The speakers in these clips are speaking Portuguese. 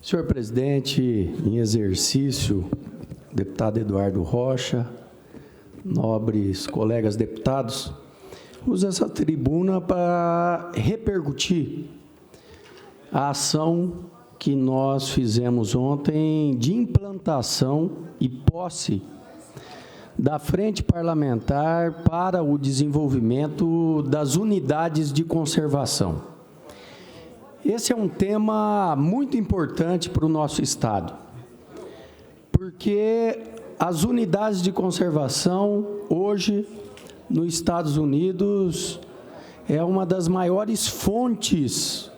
Senhor presidente, em exercício, deputado Eduardo Rocha, nobres colegas deputados, uso essa tribuna para repercutir a ação que nós fizemos ontem de implantação e posse da Frente Parlamentar para o Desenvolvimento das Unidades de Conservação. Esse é um tema muito importante para o nosso Estado, porque as unidades de conservação, hoje, nos Estados Unidos, é uma das maiores fontes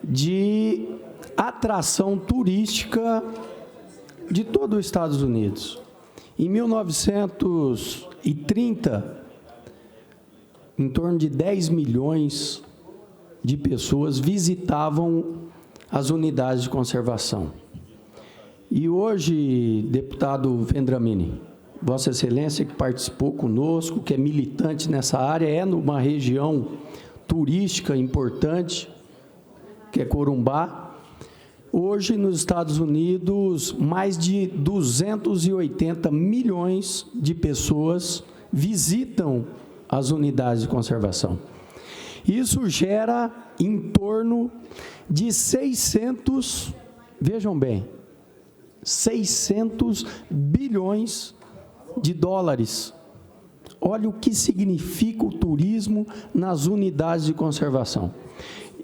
de atração turística de todo os Estados Unidos. Em 1930, em torno de 10 milhões de pessoas visitavam as unidades de conservação. E hoje, deputado Vendramini, Vossa Excelência, que participou conosco, que é militante nessa área, é numa região turística importante, que é Corumbá. Hoje, nos Estados Unidos, mais de 280 milhões de pessoas visitam as unidades de conservação. Isso gera em torno de 600, vejam bem, 600 bilhões de dólares. Olha o que significa o turismo nas unidades de conservação.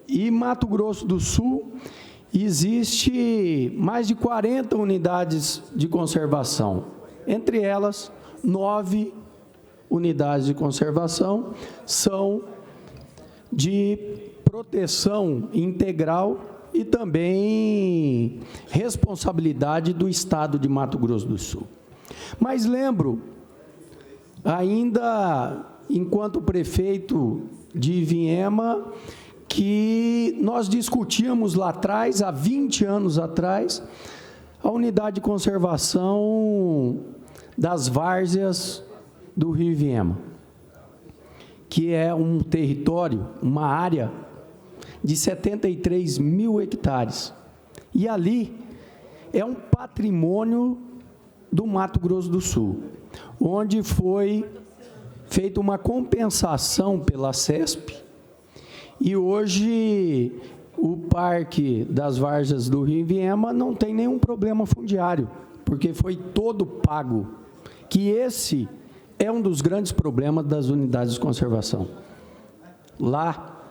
E Mato Grosso do Sul, existe mais de 40 unidades de conservação, entre elas 9 unidades de conservação são de proteção integral e também responsabilidade do Estado de Mato Grosso do Sul. Mas lembro, ainda enquanto prefeito de Ivinhema, que nós discutíamos lá atrás, há 20 anos atrás, a unidade de conservação das várzeas do Rio Ivinhema, que é um território, uma área de 73 mil hectares. E ali é um patrimônio do Mato Grosso do Sul, onde foi feita uma compensação pela CESP, e hoje o Parque das Várzeas do Rio Ivinhema não tem nenhum problema fundiário, porque foi todo pago, que esse é um dos grandes problemas das unidades de conservação. Lá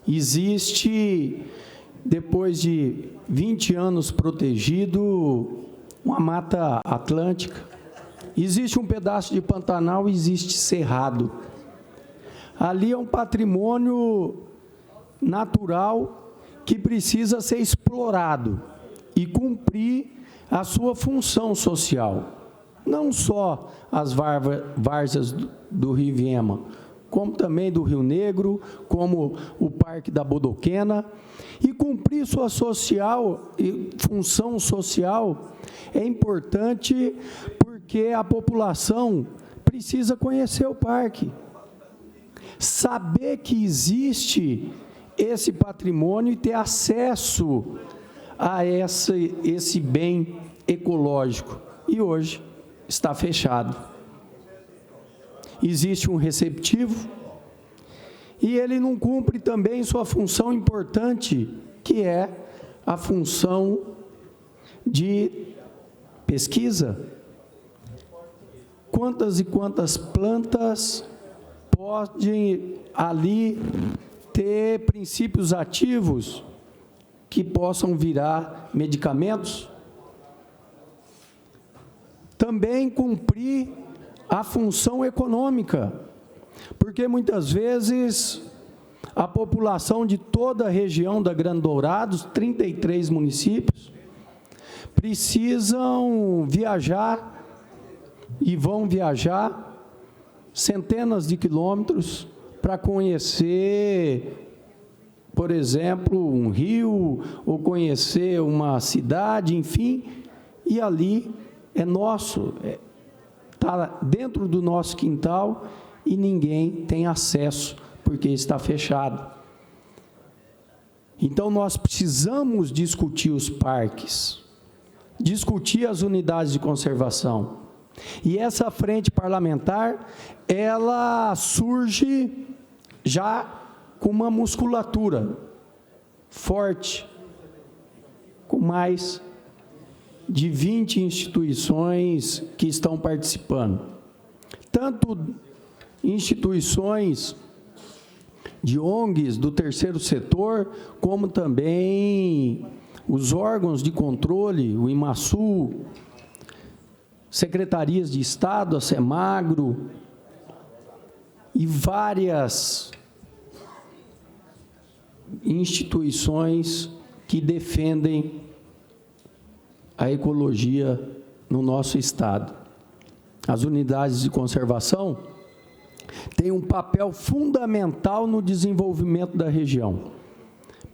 existe, depois de 20 anos protegido, uma mata atlântica, existe um pedaço de Pantanal, existe cerrado. Ali é um patrimônio natural que precisa ser explorado e cumprir a sua função social. Não só as várzeas do Rio Ivinhema, como também do Rio Negro, como o Parque da Bodoquena, e cumprir sua função social é importante porque a população precisa conhecer o parque, saber que existe esse patrimônio e ter acesso a esse bem ecológico. E hoje está fechado. Existe um receptivo e ele não cumpre também sua função importante, que é a função de pesquisa. Quantas e quantas plantas podem ali ter princípios ativos que possam virar medicamentos? Também cumprir a função econômica, porque muitas vezes a população de toda a região da Grande Dourados, 33 municípios, precisam viajar e vão viajar centenas de quilômetros para conhecer, por exemplo, um rio, ou conhecer uma cidade, enfim, e ali é nosso, está dentro do nosso quintal e ninguém tem acesso, porque está fechado. Então, nós precisamos discutir os parques, discutir as unidades de conservação. E essa frente parlamentar, ela surge já com uma musculatura forte, com mais de 20 instituições que estão participando. Tanto instituições de ONGs do terceiro setor, como também os órgãos de controle, o IMASU, secretarias de Estado, a SEMAGRO, e várias instituições que defendem a ecologia no nosso Estado. As unidades de conservação têm um papel fundamental no desenvolvimento da região,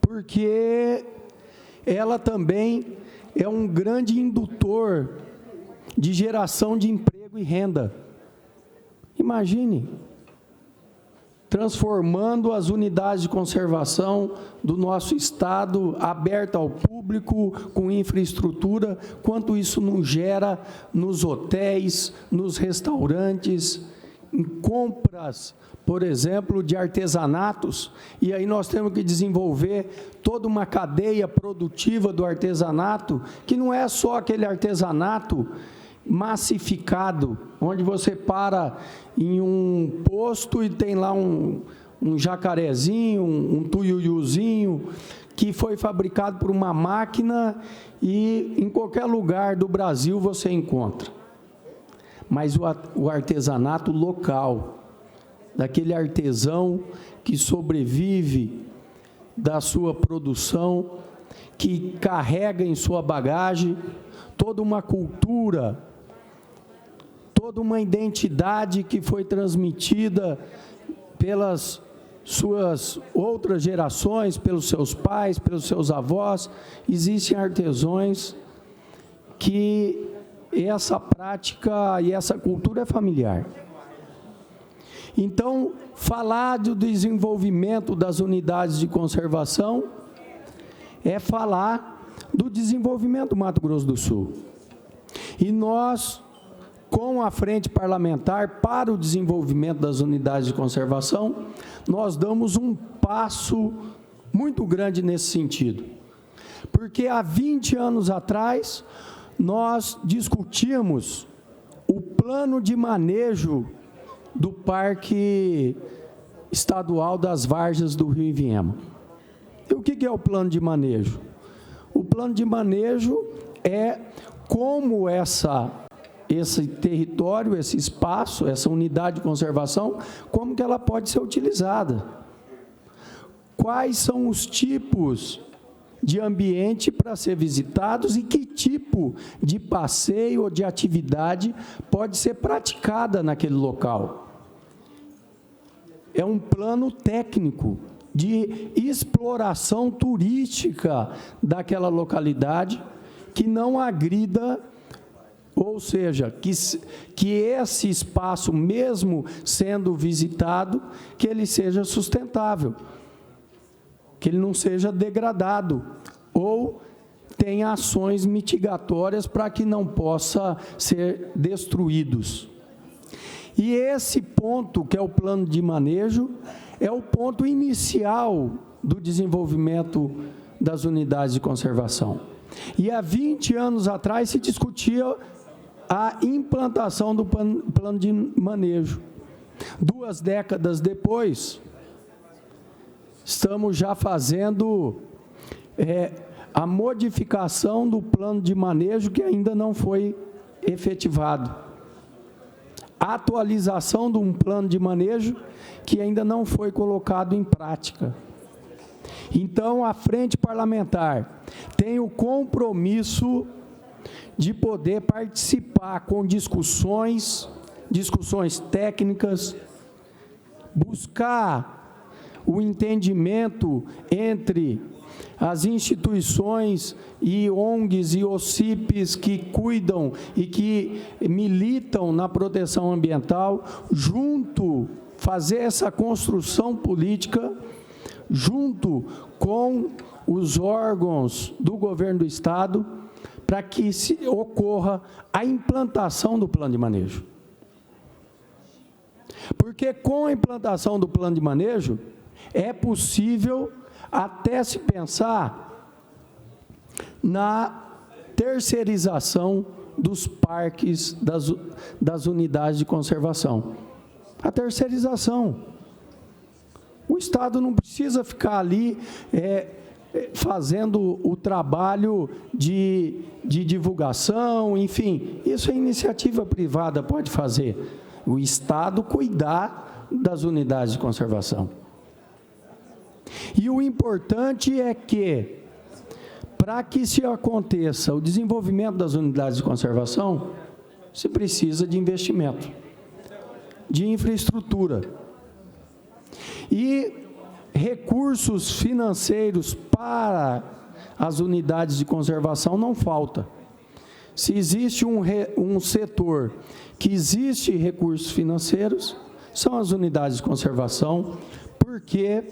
porque ela também é um grande indutor de geração de emprego e renda. Imagine, transformando as unidades de conservação do nosso Estado, aberta ao público, com infraestrutura, quanto isso não gera nos hotéis, nos restaurantes, em compras, por exemplo, de artesanatos, e aí nós temos que desenvolver toda uma cadeia produtiva do artesanato, que não é só aquele artesanato massificado, onde você para em um posto e tem lá um jacarezinho, um tuiuiuzinho, que foi fabricado por uma máquina e em qualquer lugar do Brasil você encontra. Mas o artesanato local, daquele artesão que sobrevive da sua produção, que carrega em sua bagagem toda uma cultura, toda uma identidade que foi transmitida pelas suas outras gerações, pelos seus pais, pelos seus avós. Existem artesãos que essa prática e essa cultura é familiar. Então, falar do desenvolvimento das unidades de conservação é falar do desenvolvimento do Mato Grosso do Sul. E nós, com a Frente Parlamentar para o Desenvolvimento das Unidades de Conservação, nós damos um passo muito grande nesse sentido. Porque há 20 anos atrás, nós discutíamos o plano de manejo do Parque Estadual das Várzeas do Rio Ivinhema. E o que é o plano de manejo? O plano de manejo é como esse território, esse espaço, essa unidade de conservação, como que ela pode ser utilizada. Quais são os tipos de ambiente para ser visitados e que tipo de passeio ou de atividade pode ser praticada naquele local. É um plano técnico de exploração turística daquela localidade que não agrida, ou seja, que esse espaço, mesmo sendo visitado, que ele seja sustentável, que ele não seja degradado, ou tenha ações mitigatórias para que não possa ser destruídos. E esse ponto, que é o plano de manejo, é o ponto inicial do desenvolvimento das unidades de conservação. E há 20 anos atrás se discutia a implantação do plano de manejo. 2 décadas depois, estamos já fazendo a modificação do plano de manejo que ainda não foi efetivado. A atualização de um plano de manejo que ainda não foi colocado em prática. Então, a Frente Parlamentar tem o compromisso de poder participar com discussões técnicas, buscar o entendimento entre as instituições e ONGs e OCIPs que cuidam e que militam na proteção ambiental, junto, fazer essa construção política junto com os órgãos do governo do Estado, para que ocorra a implantação do plano de manejo. Porque com a implantação do plano de manejo, é possível até se pensar na terceirização dos parques, das unidades de conservação. A terceirização. O Estado não precisa ficar ali fazendo o trabalho de divulgação, enfim, isso a iniciativa privada pode fazer. O Estado cuidar das unidades de conservação. E o importante é que, para que se aconteça o desenvolvimento das unidades de conservação, se precisa de investimento, de infraestrutura. E recursos financeiros para as unidades de conservação não falta. Se existe um setor que existe recursos financeiros, são as unidades de conservação, porque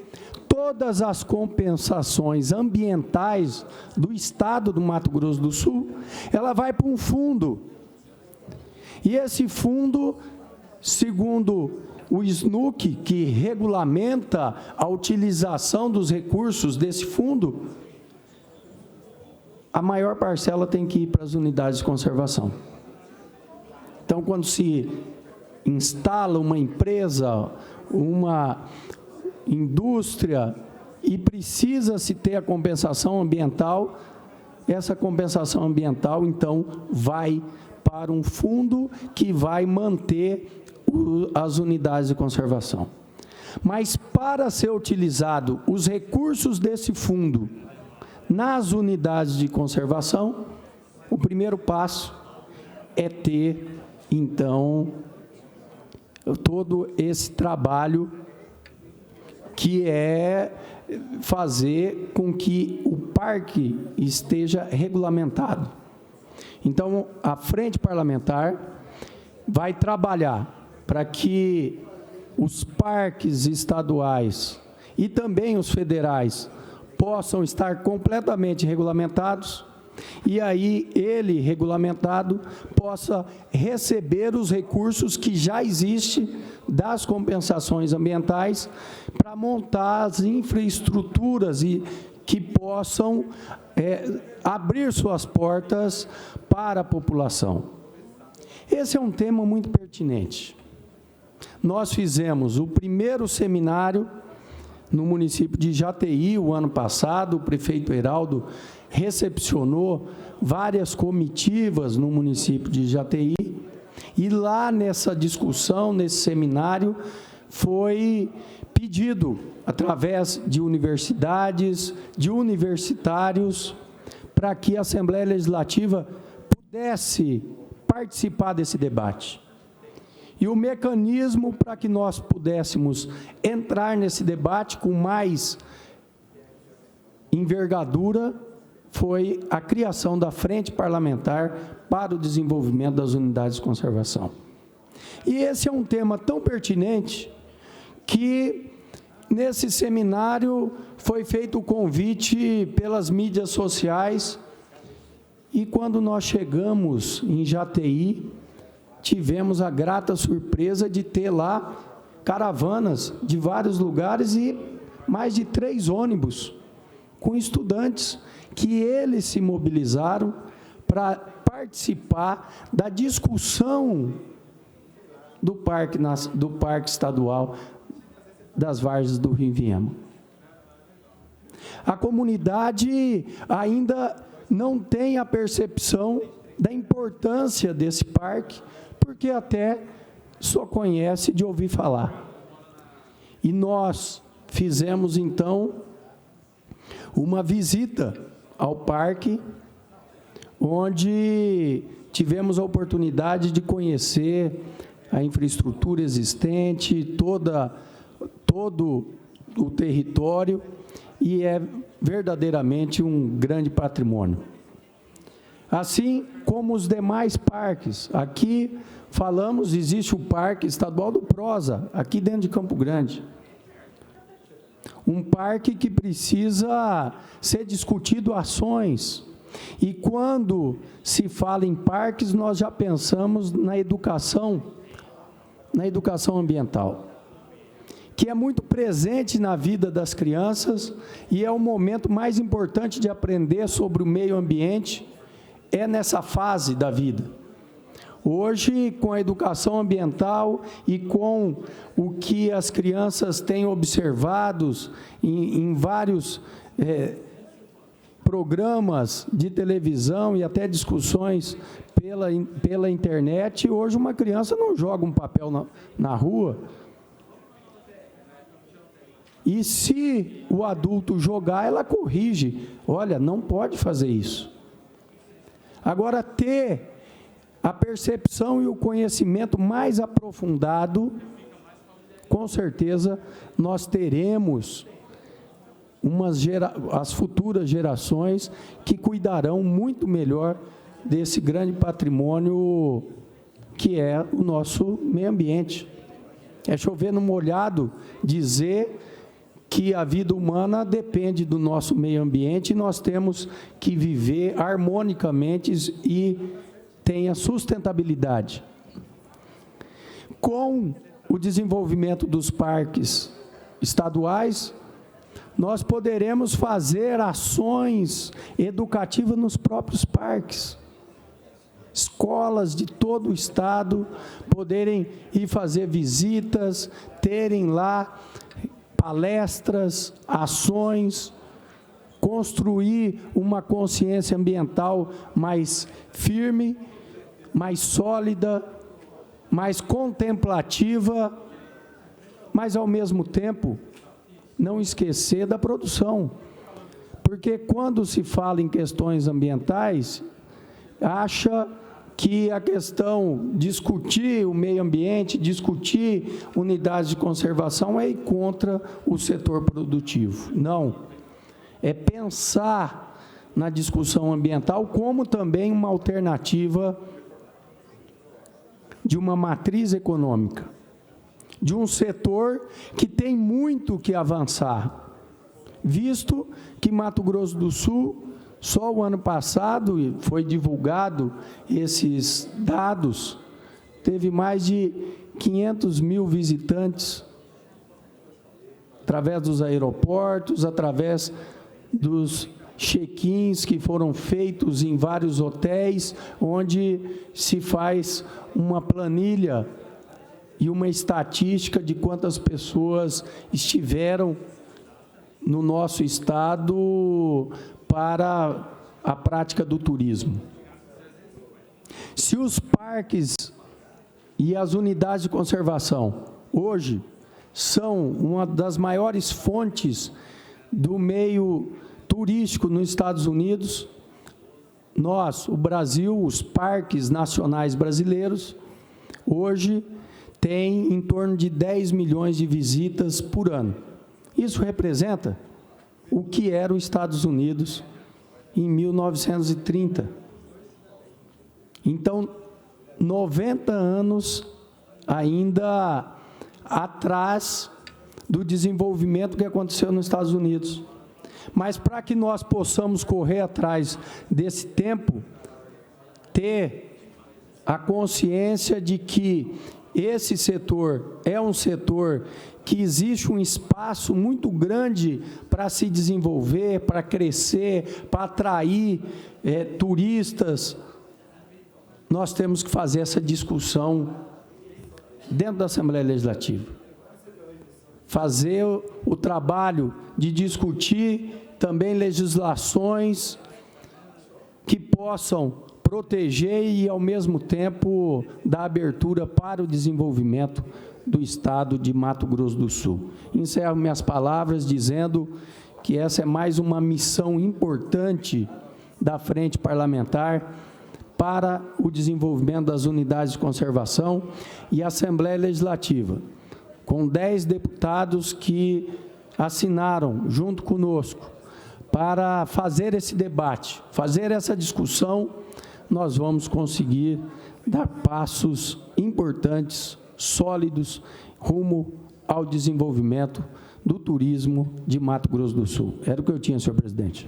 todas as compensações ambientais do Estado do Mato Grosso do Sul, ela vai para um fundo. E esse fundo, segundo o SNUC, que regulamenta a utilização dos recursos desse fundo, a maior parcela tem que ir para as unidades de conservação. Então, quando se instala uma empresa, uma indústria, e precisa-se ter a compensação ambiental, essa compensação ambiental, então, vai para um fundo que vai manter as unidades de conservação. Mas, para ser utilizado os recursos desse fundo nas unidades de conservação, o primeiro passo é ter, então, todo esse trabalho que é fazer com que o parque esteja regulamentado. Então, a Frente Parlamentar vai trabalhar para que os parques estaduais e também os federais possam estar completamente regulamentados, e aí ele, regulamentado, possa receber os recursos que já existem das compensações ambientais para montar as infraestruturas e que possam abrir suas portas para a população. Esse é um tema muito pertinente. Nós fizemos o primeiro seminário no município de Jataí, o ano passado. O prefeito Heraldo recepcionou várias comitivas no município de Jataí, e lá nessa discussão, nesse seminário, foi pedido, através de universidades, de universitários, para que a Assembleia Legislativa pudesse participar desse debate. E o mecanismo para que nós pudéssemos entrar nesse debate com mais envergadura foi a criação da Frente Parlamentar para o Desenvolvimento das Unidades de Conservação. E esse é um tema tão pertinente que, nesse seminário, foi feito o convite pelas mídias sociais, e quando nós chegamos em Jataí, tivemos a grata surpresa de ter lá caravanas de vários lugares e mais de 3 ônibus com estudantes que eles se mobilizaram para participar da discussão do parque estadual das Várzeas do Rio Viema. A comunidade ainda não tem a percepção da importância desse parque, porque até só conhece de ouvir falar. E nós fizemos, então, uma visita ao parque, onde tivemos a oportunidade de conhecer a infraestrutura existente, todo o território, e é verdadeiramente um grande patrimônio. Assim como os demais parques. Aqui falamos, existe o Parque Estadual do Prosa, aqui dentro de Campo Grande. um parque que precisa ser discutido ações. E quando se fala em parques, nós já pensamos na educação ambiental, que é muito presente na vida das crianças e é o momento mais importante de aprender sobre o meio ambiente, é nessa fase da vida. Hoje, com a educação ambiental e com o que as crianças têm observado em vários programas de televisão e até discussões pela internet, hoje uma criança não joga um papel na rua. E se o adulto jogar, ela corrige. Olha, não pode fazer isso. Agora, ter a percepção e o conhecimento mais aprofundado, com certeza nós teremos as futuras gerações que cuidarão muito melhor desse grande patrimônio que é o nosso meio ambiente. É chover no molhado dizer que a vida humana depende do nosso meio ambiente e nós temos que viver harmonicamente e tenha sustentabilidade. Com o desenvolvimento dos parques estaduais, nós poderemos fazer ações educativas nos próprios parques. Escolas de todo o estado poderem ir fazer visitas, terem lá palestras, ações, construir uma consciência ambiental mais firme, mais sólida, mais contemplativa, mas, ao mesmo tempo, não esquecer da produção. Porque, quando se fala em questões ambientais, acha que a questão discutir o meio ambiente, discutir unidades de conservação é ir contra o setor produtivo. Não. É pensar na discussão ambiental como também uma alternativa de uma matriz econômica, de um setor que tem muito que avançar, visto que Mato Grosso do Sul, só o ano passado, foi divulgado esses dados, teve mais de 500 mil visitantes, através dos aeroportos, através dos check-ins que foram feitos em vários hotéis, onde se faz uma planilha e uma estatística de quantas pessoas estiveram no nosso estado para a prática do turismo. Se os parques e as unidades de conservação, hoje, são uma das maiores fontes do meio turístico nos Estados Unidos, nós, o Brasil, os parques nacionais brasileiros, hoje tem em torno de 10 milhões de visitas por ano. Isso representa o que era os Estados Unidos em 1930. Então, 90 anos ainda atrás do desenvolvimento que aconteceu nos Estados Unidos. Mas, para que nós possamos correr atrás desse tempo, ter a consciência de que esse setor é um setor que existe um espaço muito grande para se desenvolver, para crescer, para atrair turistas, nós temos que fazer essa discussão dentro da Assembleia Legislativa. Fazer o trabalho de discutir também legislações que possam proteger e, ao mesmo tempo, dar abertura para o desenvolvimento do estado de Mato Grosso do Sul. Encerro minhas palavras dizendo que essa é mais uma missão importante da Frente Parlamentar para o desenvolvimento das unidades de conservação e a Assembleia Legislativa, com 10 deputados que assinaram junto conosco para fazer esse debate, fazer essa discussão, nós vamos conseguir dar passos importantes, sólidos, rumo ao desenvolvimento do turismo de Mato Grosso do Sul. Era o que eu tinha, senhor presidente.